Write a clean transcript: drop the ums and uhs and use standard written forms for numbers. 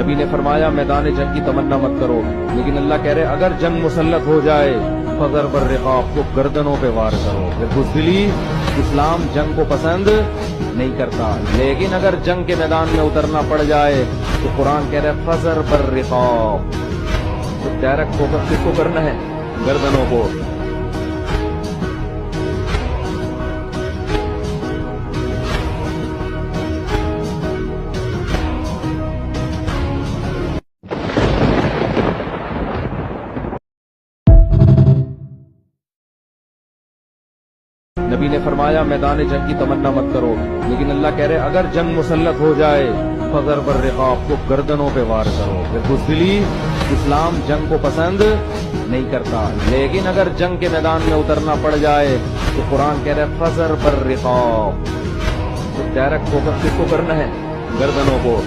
نبی نے فرمایا میدان جنگ کی تمنا مت کرو، لیکن اللہ کہہ رہے اگر جنگ مسلط ہو جائے فضرب الرقاب کو گردنوں پہ وار کرو۔ پھر بزدلی، اسلام جنگ کو پسند نہیں کرتا، لیکن اگر جنگ کے میدان میں اترنا پڑ جائے تو قرآن کہہ رہے فضرب الرقاب، تو ڈائریکٹ فوکس کس کو کرنا ہے؟ گردنوں کو۔ نبی نے فرمایا میدان جنگ کی تمنا مت کرو، لیکن اللہ کہہ رہے اگر جنگ مسلط ہو جائے فضرب الرقاب کو گردنوں پہ وار کرو۔ پھر بزدلی، اسلام جنگ کو پسند نہیں کرتا، لیکن اگر جنگ کے میدان میں اترنا پڑ جائے تو قرآن کہہ رہے فضرب الرقاب، تو ڈائریکٹ فوکس کس کو کرنا ہے؟ گردنوں کو۔